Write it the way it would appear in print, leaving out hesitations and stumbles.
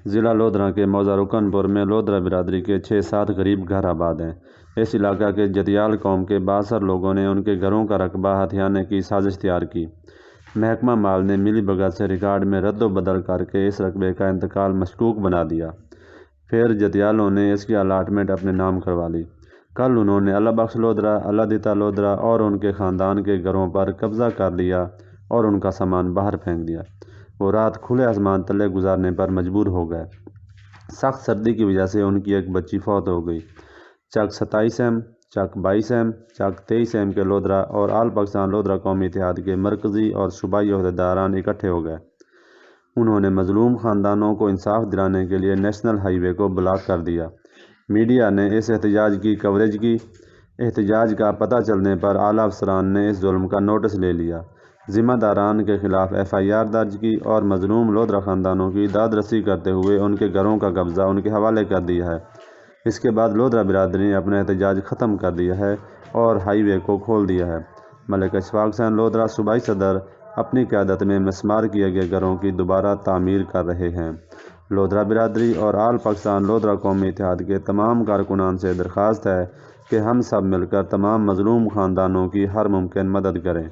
ضلع لودھرا کے موضع رکن پور میں لودھرا برادری کے 6-7 غریب گھر آباد ہیں۔ اس علاقہ کے جتیال قوم کے بااثر لوگوں نے ان کے گھروں کا رقبہ ہتھیانے کی سازش تیار کی۔ محکمہ مال نے ملی بھگت سے ریکارڈ میں رد و بدل کر کے اس رقبے کا انتقال مشکوک بنا دیا۔ پھر جتیالوں نے اس کی الاٹمنٹ اپنے نام کروا لی۔ کل انہوں نے اللہ بخش لودھرا، اللہ دیتا لودھرا اور ان کے خاندان کے گھروں پر قبضہ کر لیا اور ان کا سامان باہر پھینک دیا۔ وہ رات کھلے آسمان تلے گزارنے پر مجبور ہو گئے۔ سخت سردی کی وجہ سے ان کی ایک بچی فوت ہو گئی۔ چک 27 ایم، چک 22 ایم، چک 23 ایم کے لودھرا اور آل پاکستان لودھرا قومی اتحاد کے مرکزی اور صوبائی عہدیداران اکٹھے ہو گئے۔ انہوں نے مظلوم خاندانوں کو انصاف دلانے کے لیے نیشنل ہائی وے کو بلاک کر دیا۔ میڈیا نے اس احتجاج کی کوریج کی۔ احتجاج کا پتہ چلنے پر اعلیٰ افسران نے اس ظلم کا نوٹس لے لیا، ذمہ داران کے خلاف FIR درج کی اور مظلوم لودھرا خاندانوں کی داد رسی کرتے ہوئے ان کے گھروں کا قبضہ ان کے حوالے کر دیا ہے۔ اس کے بعد لودھرا برادری نے اپنا احتجاج ختم کر دیا ہے اور ہائی وے کو کھول دیا ہے۔ ملک اشفاق حسین لودھرا صوبائی صدر اپنی قیادت میں مسمار کیے گئے گھروں کی دوبارہ تعمیر کر رہے ہیں۔ لودھرا برادری اور آل پاکستان لودھرا قومی اتحاد کے تمام کارکنان سے درخواست ہے کہ ہم سب مل کر تمام مظلوم خاندانوں کی ہر ممکن مدد کریں۔